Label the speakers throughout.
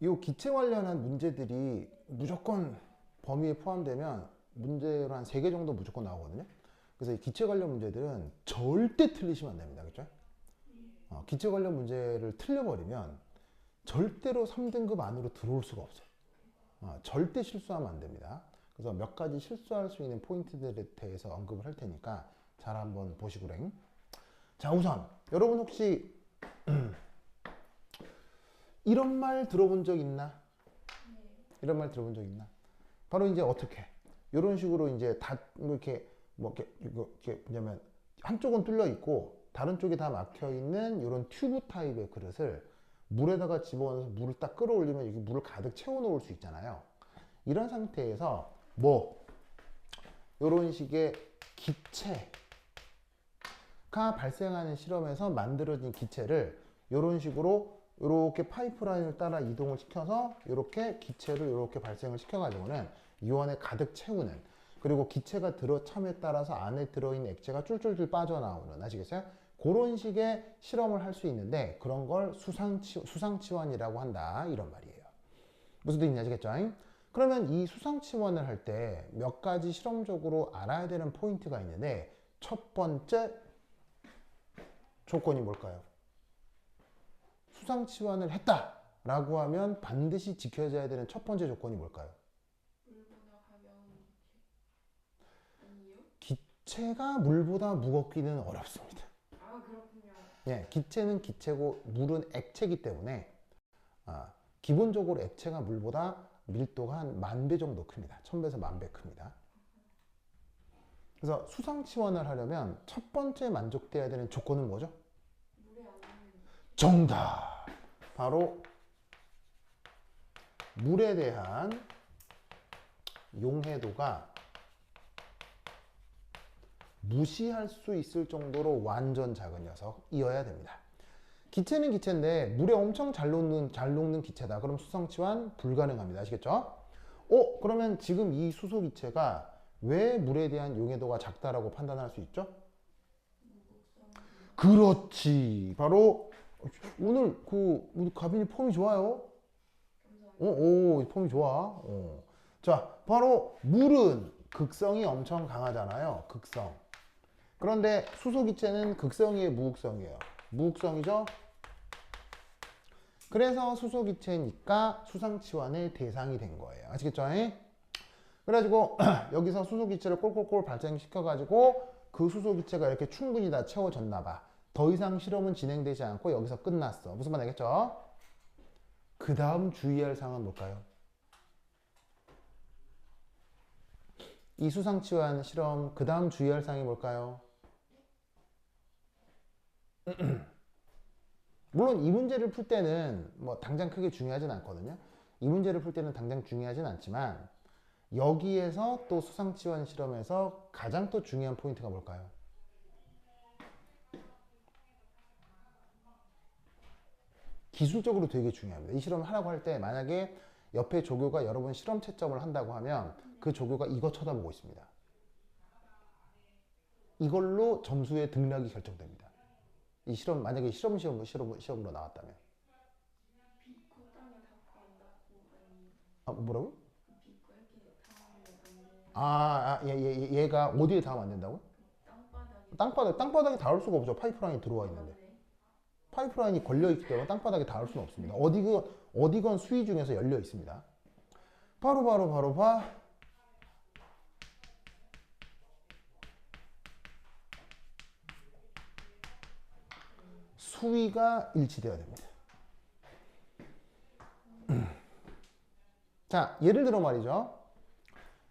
Speaker 1: 이 기체 관련한 문제들이 무조건 범위에 포함되면 문제로 한 3개 정도 무조건 나오거든요. 그래서 이 기체 관련 문제들은 절대 틀리시면 안 됩니다. 그죠? 기체 관련 문제를 틀려버리면 절대로 3등급 안으로 들어올 수가 없어요. 절대 실수하면 안 됩니다. 그래서 몇 가지 실수할 수 있는 포인트들에 대해서 언급을 할 테니까 잘 한번 보시구랭. 자, 우선 여러분 혹시 이런 말 들어본 적 있나? 이런 말 들어본 적 있나? 바로 이제 어떻게? 이런 식으로 이제 뭐 이렇게 뭐냐면 한쪽은 뚫려 있고 다른 쪽이 다 막혀 있는 이런 튜브 타입의 그릇을 물에다가 집어넣어서 물을 딱 끌어올리면 여기 물을 가득 채워 놓을 수 있잖아요. 이런 상태에서 뭐 이런 식의 기체가 발생하는 실험에서 만들어진 기체를 이런 식으로 이렇게 파이프라인을 따라 이동을 시켜서 이렇게 기체를 이렇게 발생을 시켜가지고는 유원에 가득 채우는, 그리고 기체가 들어참에 따라서 안에 들어있는 액체가 쫄쫄쫄 빠져나오는, 아시겠어요? 그런 식의 실험을 할 수 있는데 그런 걸 수상치원이라고 한다, 이런 말이에요. 무슨 뜻인지 아시겠죠? 그러면 이 수상치원을 할 때 몇 가지 실험적으로 알아야 되는 포인트가 있는데, 첫 번째 조건이 뭘까요? 수상치원을 했다라고 하면 반드시 지켜져야 되는 첫 번째 조건이 뭘까요?
Speaker 2: 물보다 가벼운 기체. 아니요?
Speaker 1: 기체가 물보다 무겁기는 어렵습니다.
Speaker 2: 아, 그렇군요.
Speaker 1: 예, 기체는 기체고 물은 액체이기 때문에 기본적으로 액체가 물보다 밀도가 한 10,000배 정도 큽니다. 1000배에서 10,000배 큽니다. 그래서 수상치원을 하려면 첫 번째 만족돼야 되는 조건은 뭐죠?
Speaker 2: 물에 안 있는.
Speaker 1: 정답! 바로 물에 대한 용해도가 무시할 수 있을 정도로 완전 작은 녀석이어야 됩니다. 기체는 기체인데 물에 엄청 잘 녹는 기체다. 그럼 수상치환 불가능합니다. 아시겠죠? 그러면 지금 이 수소 기체가 왜 물에 대한 용해도가 작다라고 판단할 수 있죠? 그렇지. 바로 오늘 우리 가빈이 폼이 좋아요. 오, 폼이 좋아. 자, 바로 물은 극성이 엄청 강하잖아요. 극성. 그런데 수소 기체는 극성이에요, 무극성이에요? 무극성이죠? 그래서 수소 기체니까 수상치환의 대상이 된 거예요. 아시겠죠? 그래가지고 여기서 수소 기체를 꼴꼴꼴 발생시켜가지고 그 수소 기체가 이렇게 충분히 다 채워졌나 봐. 더 이상 실험은 진행되지 않고 여기서 끝났어. 무슨 말 알겠죠? 그 다음 주의할 사항은 뭘까요? 이 수상치환 실험 그 다음 주의할 사항이 뭘까요? 물론 이 문제를 풀 때는 뭐 당장 크게 중요하진 않거든요. 이 문제를 풀 때는 당장 중요하진 않지만 여기에서 또 수상치환 실험에서 가장 또 중요한 포인트가 뭘까요? 기술적으로 되게 중요합니다. 이 실험을 하라고 할 때 만약에 옆에 조교가 여러 번 실험 채점을 한다고 하면 그 조교가 이거 쳐다보고 있습니다. 이걸로 점수의 등락이 결정됩니다. 이 실험 만약에 시험으로 나왔다면.
Speaker 2: 비코 땅에 닿고 안닿고 아니면
Speaker 1: 뭐라고?
Speaker 2: 비코 이렇게 닿으면 안 돼.
Speaker 1: 얘가 어디에 닿으면 안 된다고?
Speaker 2: 땅바닥에.
Speaker 1: 땅바닥에 닿을 수가 없죠. 파이프라인이 들어와 있는데.
Speaker 2: 네.
Speaker 1: 파이프라인이 걸려있기 때문에 땅바닥에 닿을 수는 없습니다. 어디건 수위 중에서 열려 있습니다. 바로 봐. 수위가 일치되어야 됩니다. 자, 예를 들어 말이죠.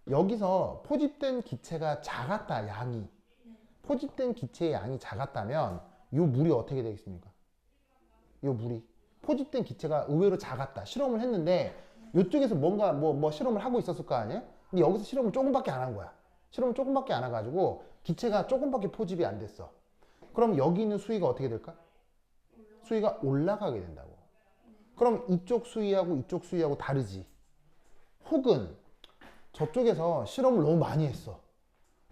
Speaker 1: 여기서 포집된 기체가 작았다, 양이. 포집된 기체의 양이 작았다면 이 물이 어떻게 되겠습니까? 이 물이. 포집된 기체가 의외로 작았다. 실험을 했는데 이쪽에서 뭔가 뭐 실험을 하고 있었을 거 아니에요? 근데 여기서 실험을 조금밖에 안 한 거야. 실험을 조금밖에 안 해가지고 기체가 조금밖에 포집이 안 됐어. 그럼 여기 있는 수위가 어떻게 될까? 수위가 올라가게 된다고. 그럼 이쪽 수위하고 이쪽 수위하고 다르지. 혹은 저쪽에서 실험을 너무 많이 했어.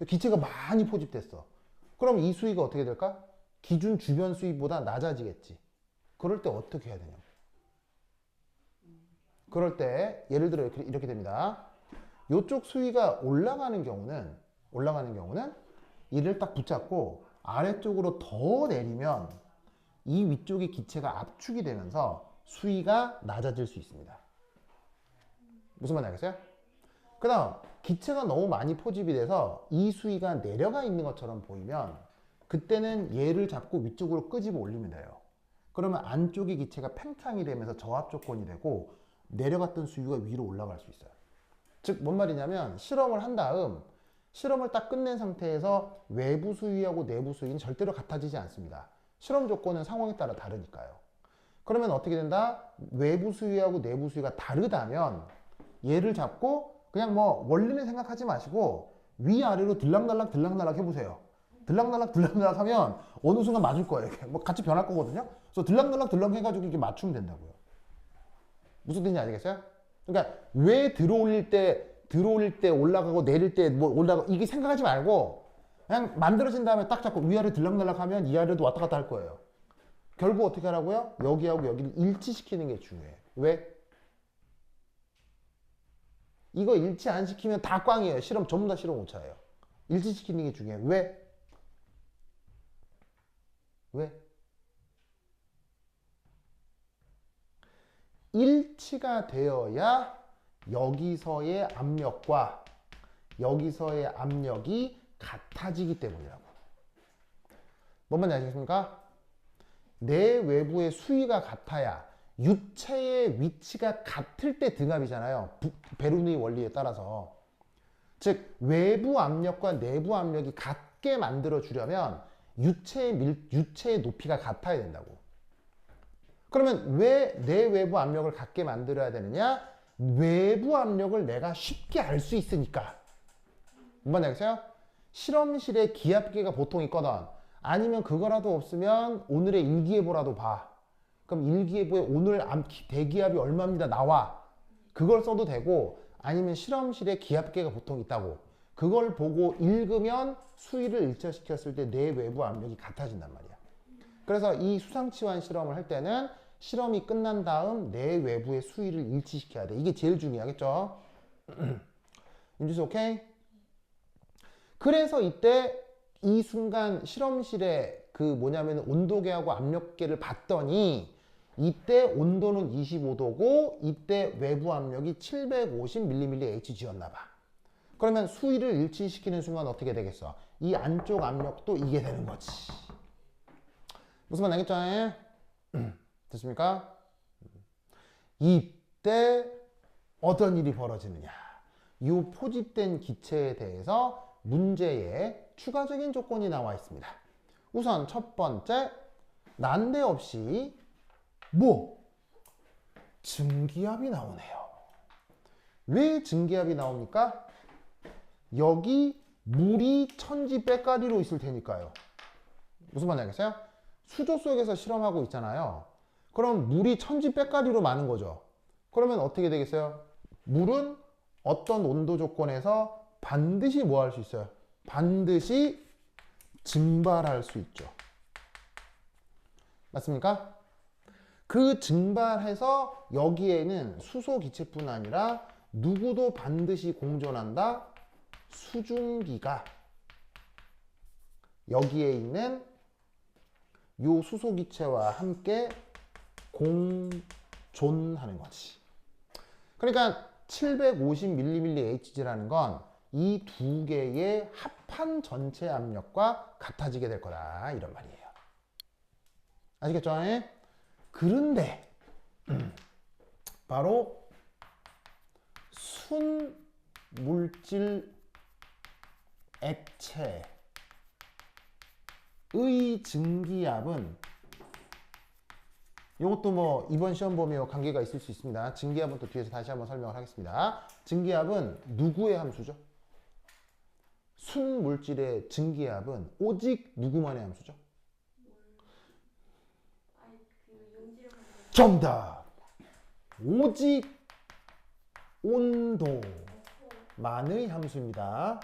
Speaker 1: 기체가 많이 포집됐어. 그럼 이 수위가 어떻게 될까? 기준 주변 수위보다 낮아지겠지. 그럴 때 어떻게 해야 되냐고. 그럴 때 예를 들어 이렇게 됩니다. 이쪽 수위가 올라가는 경우는 이를 딱 붙잡고 아래쪽으로 더 내리면 이 위쪽의 기체가 압축이 되면서 수위가 낮아질 수 있습니다. 무슨 말인지 알겠어요? 그 다음 기체가 너무 많이 포집이 돼서 이 수위가 내려가 있는 것처럼 보이면 그때는 얘를 잡고 위쪽으로 끄집어 올리면 돼요. 그러면 안쪽의 기체가 팽창이 되면서 저압 조건이 되고 내려갔던 수위가 위로 올라갈 수 있어요. 즉 뭔 말이냐면 실험을 한 다음 실험을 딱 끝낸 상태에서 외부 수위하고 내부 수위는 절대로 같아지지 않습니다. 실험 조건은 상황에 따라 다르니까요. 그러면 어떻게 된다? 외부 수위하고 내부 수위가 다르다면 얘를 잡고 그냥 뭐 원리는 생각하지 마시고 위아래로 들락날락 해보세요. 들락날락 하면 어느 순간 맞을 거예요. 뭐 같이 변할 거거든요. 그래서 들락날락 해가지고 이렇게 맞추면 된다고요. 무슨 뜻인지 아시겠어요? 그러니까 왜 들어올릴 때 올라가고 내릴 때 뭐 올라가고 이게 생각하지 말고 그냥 만들어진 다음에 딱 잡고 위아래 들락날락 하면 이아래도 왔다 갔다 할 거예요. 결국 어떻게 하라고요? 여기하고 여기를 일치시키는 게 중요해요. 왜? 이거 일치 안 시키면 다 꽝이에요. 실험 전부 다 실험 오차예요. 일치시키는 게 중요해요. 왜? 왜? 일치가 되어야 여기서의 압력과 여기서의 압력이 같아지기 때문이라고. 뭔 말인지 아시겠습니까? 내 외부의 수위가 같아야 유체의 위치가 같을 때 등압이잖아요. 베르누이 원리에 따라서. 즉 외부 압력과 내부 압력이 같게 만들어 주려면 유체의 높이가 같아야 된다고. 그러면 왜 내 외부 압력을 같게 만들어야 되느냐? 외부 압력을 내가 쉽게 알 수 있으니까. 뭔 말인지 알겠어요? 실험실에 기압계가 보통 있거든. 아니면 그거라도 없으면 오늘의 일기예보라도 봐. 그럼 일기예보에 오늘 대기압이 얼마입니다 나와. 그걸 써도 되고 아니면 실험실에 기압계가 보통 있다고. 그걸 보고 읽으면 수위를 일치시켰을 때 내 외부 압력이 같아진단 말이야. 그래서 이 수상치환 실험을 할 때는 실험이 끝난 다음 내 외부의 수위를 일치시켜야 돼. 이게 제일 중요하겠죠? 윤주씨 오케이? 그래서 이때 이 순간 실험실에 그 뭐냐면 온도계하고 압력계를 봤더니 이때 온도는 25도고 이때 외부 압력이 750mmHg였나 봐. 그러면 수위를 일치시키는 순간 어떻게 되겠어? 이 안쪽 압력도 이게 되는 거지. 무슨 말 알겠죠? 됐습니까? 이때 어떤 일이 벌어지느냐? 이 포집된 기체에 대해서 문제에 추가적인 조건이 나와 있습니다. 우선 첫 번째, 난데없이 증기압이 나오네요. 왜 증기압이 나옵니까? 여기 물이 천지 빼까리로 있을 테니까요. 무슨 말인지 알겠어요? 수조 속에서 실험하고 있잖아요. 그럼 물이 천지 빼까리로 많은 거죠. 그러면 어떻게 되겠어요? 물은 어떤 온도 조건에서 반드시 뭐 할 수 있어요? 반드시 증발할 수 있죠. 맞습니까? 그 증발해서 여기에는 수소 기체뿐 아니라 누구도 반드시 공존한다? 수증기가 여기에 있는 요 수소 기체와 함께 공존하는 거지. 그러니까 750mmHg라는 건 이 두 개의 합한 전체 압력과 같아지게 될 거다 이런 말이에요. 아시겠죠? 그런데 바로 순물질 액체의 증기압은 이것도 뭐 이번 시험 보면 관계가 있을 수 있습니다. 증기압은 또 뒤에서 다시 한번 설명을 하겠습니다. 증기압은 누구의 함수죠? 순물질의 증기압은 오직 누구만의 함수죠? 정답! 오직 온도만의 함수입니다.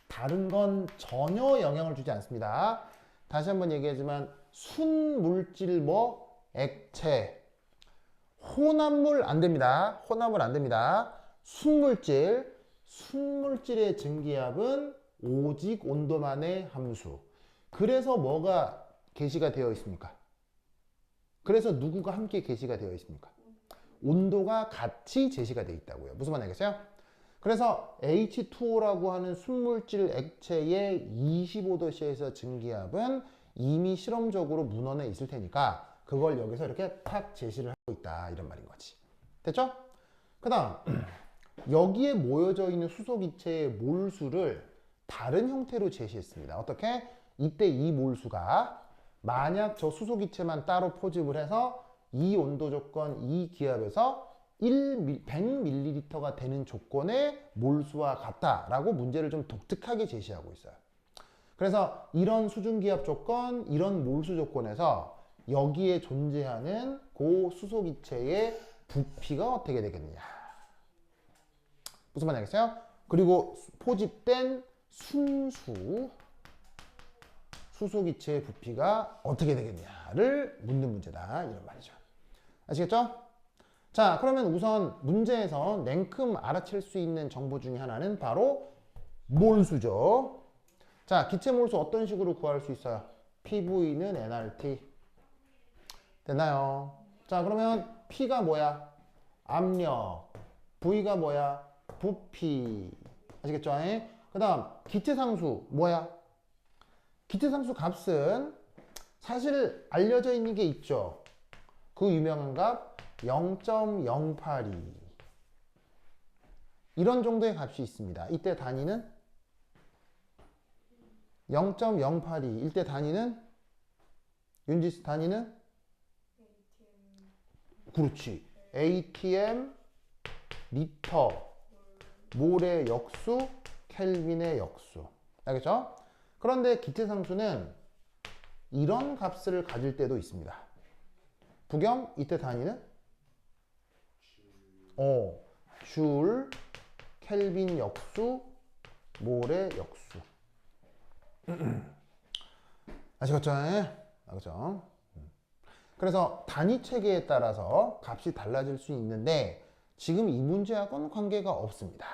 Speaker 1: 다른 건 전혀 영향을 주지 않습니다. 다시 한번 얘기하지만 순물질 액체 혼합물 안 됩니다. 혼합물 안 됩니다. 순물질의 증기압은 오직 온도만의 함수. 그래서 뭐가 게시가 되어 있습니까? 그래서 누구가 함께 게시가 되어 있습니까? 온도가 같이 제시가 되어 있다고요. 무슨 말 알겠어요? 그래서 H2O라고 하는 순물질 액체의 25도씨에서 증기압은 이미 실험적으로 문헌에 있을 테니까 그걸 여기서 이렇게 탁 제시를 하고 있다 이런 말인 거지. 됐죠? 그 다음 여기에 모여져 있는 수소기체의 몰수를 다른 형태로 제시했습니다. 어떻게? 이때 이 몰수가 만약 저 수소기체만 따로 포집을 해서 이 온도 조건, 이 기압에서 100ml가 되는 조건의 몰수와 같다라고 문제를 좀 독특하게 제시하고 있어요. 그래서 이런 수중기압 조건, 이런 몰수 조건에서 여기에 존재하는 그 수소기체의 부피가 어떻게 되겠느냐. 무슨 말인지 알겠어요? 그리고 포집된 수소기체의 부피가 어떻게 되겠냐를 묻는 문제다 이런 말이죠. 아시겠죠? 자, 그러면 우선 문제에서 냉큼 알아챌 수 있는 정보 중에 하나는 바로 몰수죠. 자, 기체 몰수 어떤 식으로 구할 수 있어요? PV는 nRT. 됐나요? 자, 그러면 P가 뭐야? 압력. V가 뭐야? 부피. 아시겠죠? 그 다음 기체 상수 뭐야? 기체 상수 값은 사실 알려져 있는 게 있죠. 그 유명한 값 0.082 이런 정도의 값이 있습니다. 이때 단위는 0.082 이때 단위는 윤지스 단위는 그렇지 ATM 리터 몰의 역수 켈빈의 역수 알겠죠? 그런데 기체 상수는 이런 값을 가질 때도 있습니다. 부경 이때 단위는 줄 켈빈 역수 몰의 역수 아시겠죠? 알겠죠? 그래서 단위 체계에 따라서 값이 달라질 수 있는데 지금 이 문제하고는 관계가 없습니다.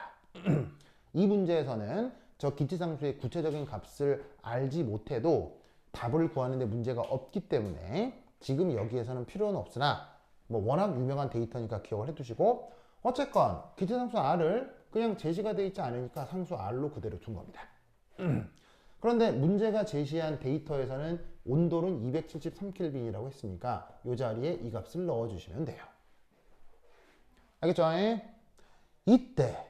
Speaker 1: 이 문제에서는 저 기체상수의 구체적인 값을 알지 못해도 답을 구하는데 문제가 없기 때문에 지금 여기에서는 필요는 없으나 뭐 워낙 유명한 데이터니까 기억을 해두시고 어쨌건 기체상수 R을 그냥 제시가 되어 있지 않으니까 상수 R로 그대로 둔 겁니다. 그런데 문제가 제시한 데이터에서는 온도는 273켈빈이라고 했으니까 이 자리에 이 값을 넣어주시면 돼요. 알겠죠? 이때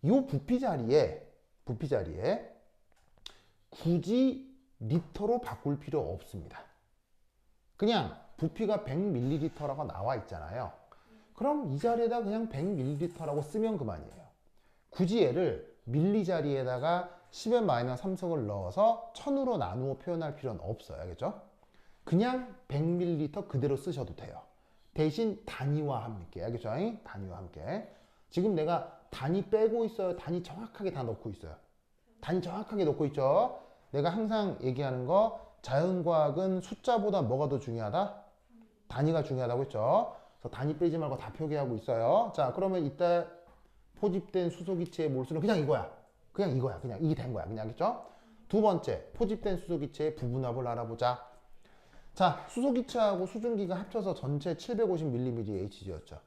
Speaker 1: 이 부피 자리에 굳이 리터로 바꿀 필요 없습니다. 그냥 부피가 100ml라고 나와 있잖아요. 그럼 이 자리에다 그냥 100ml라고 쓰면 그만이에요. 굳이 얘를 밀리 자리에다가 10의 -3승을 넣어서 1000으로 나누어 표현할 필요는 없어요. 알겠죠? 그냥 100ml 그대로 쓰셔도 돼요. 대신 단위와 함께. 알겠죠? 단위와 함께. 지금 내가 단위 빼고 있어요? 단위 정확하게 다 넣고 있어요? 단위 정확하게 넣고 있죠? 내가 항상 얘기하는 거 자연과학은 숫자보다 뭐가 더 중요하다? 단위가 중요하다고 했죠? 그래서 단위 빼지 말고 다 표기하고 있어요. 자, 그러면 이때 포집된 수소기체의 몰수는 그냥 이거야. 그냥 이게 된 거야. 그냥 알겠죠? 두 번째, 포집된 수소기체의 부분합을 알아보자. 자, 수소기체하고 수증기가 합쳐서 전체 750mm의 HG였죠.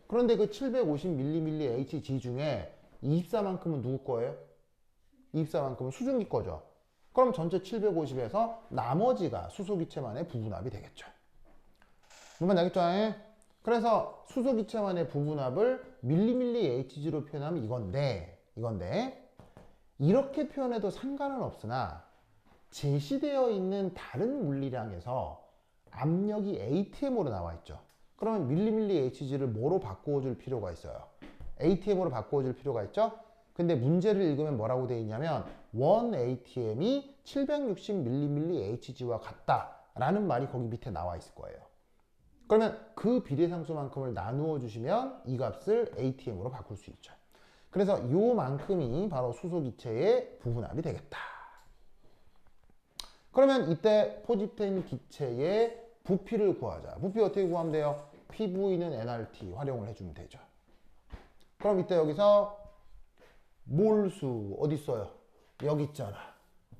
Speaker 1: 그런데 그 750ml의 HG 중에 24만큼은 누구 거예요? 24만큼은 수증기 거죠. 그럼 전체 750에서 나머지가 수소기체만의 부분합이 되겠죠. 무슨 알겠죠? 그래서 수소기체만의 부분합을 밀리밀리 HG로 표현하면 이건데 이렇게 표현해도 상관은 없으나 제시되어 있는 다른 물리량에서 압력이 ATM으로 나와 있죠. 그러면 밀리밀리 HG를 뭐로 바꿔줄 필요가 있어요? ATM으로 바꿔줄 필요가 있죠? 근데 문제를 읽으면 뭐라고 되어 있냐면 1 ATM이 760ml HG와 같다라는 말이 거기 밑에 나와 있을 거예요. 그러면 그 비례상수만큼을 나누어 주시면 이 값을 ATM으로 바꿀 수 있죠. 그래서 요만큼이 바로 수소기체의 부분합이 되겠다. 그러면 이때 포집된 기체의 부피를 구하자. 부피 어떻게 구하면 돼요? PV는 nRT 활용을 해주면 되죠. 그럼 이때 여기서 몰수 어디 있어요? 여기 있잖아.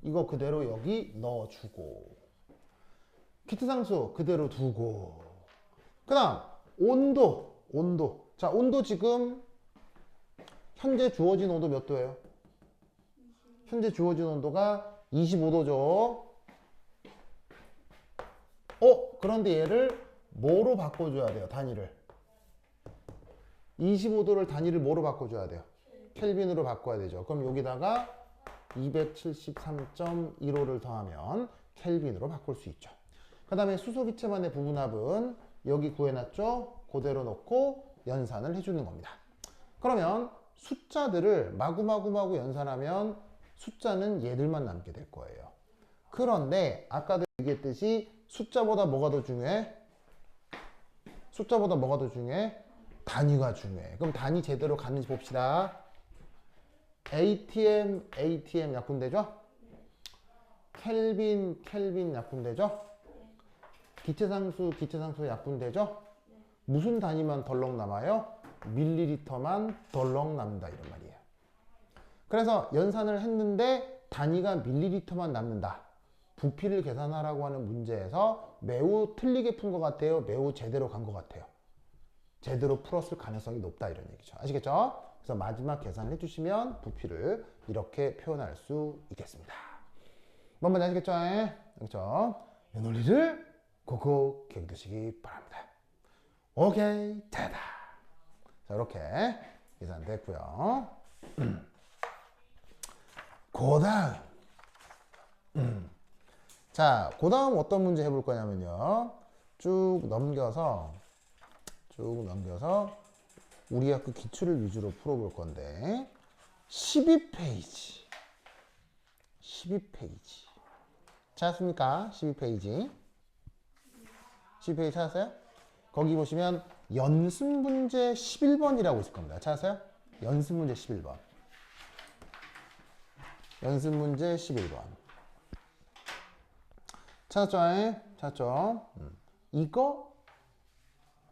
Speaker 1: 이거 그대로 여기 넣어주고 키트상수 그대로 두고 그 다음 온도 자 온도 지금 현재 주어진 온도 몇 도예요? 현재 주어진 온도가 25도죠. 그런데 얘를 뭐로 바꿔줘야 돼요? 단위를 25도를 단위를 뭐로 바꿔줘야 돼요? 켈빈으로 바꿔야 되죠. 그럼 여기다가 273.15를 더하면 켈빈으로 바꿀 수 있죠. 그 다음에 수소기체만의 부분합은 여기 구해놨죠? 그대로 놓고 연산을 해주는 겁니다. 그러면 숫자들을 마구마구마구 연산하면 숫자는 얘들만 남게 될 거예요. 그런데 아까도 얘기했듯이 숫자보다 뭐가 더 중요해? 숫자보다 뭐가 더 중요해? 단위가 중요해. 그럼 단위 제대로 갔는지 봅시다. ATM 약분되죠? 켈빈 약분되죠? 기체상수 약분되죠? 무슨 단위만 덜렁 남아요? 밀리리터만 덜렁 남는다 이런 말이에요. 그래서 연산을 했는데 단위가 밀리리터만 남는다. 부피를 계산하라고 하는 문제에서 매우 틀리게 푼 것 같아요? 매우 제대로 간 것 같아요? 제대로 풀었을 가능성이 높다 이런 얘기죠. 아시겠죠? 그래서 마지막 계산을 해주시면 부피를 이렇게 표현할 수 있겠습니다. 뭔 아시겠죠? 그렇죠? 이 논리를 꼭꼭 기억두시기 바랍니다. 오케이, 됐다. 자, 이렇게 계산됐고요. 고다음. 자, 고다음 어떤 문제 해볼 거냐면요. 쭉 넘겨서 우리 학교 기출을 위주로 풀어볼 건데 12페이지 찾았습니까? 12페이지 찾았어요? 거기 보시면 연습 문제 11번이라고 있을 겁니다. 찾았어요? 연습 문제 11번 찾았죠? 이거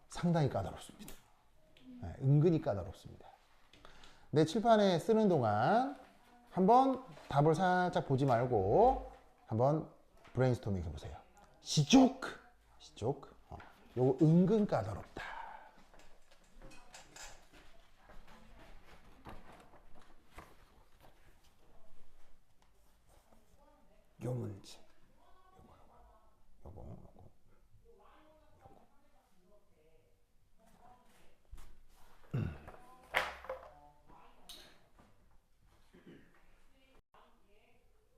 Speaker 1: 상당히 까다롭습니다. 은근히 까다롭습니다. 내 칠판에 쓰는 동안 한번 답을 살짝 보지 말고 한번 브레인스토밍 해보세요. 시족. 요거 은근 까다롭다. 요 문제.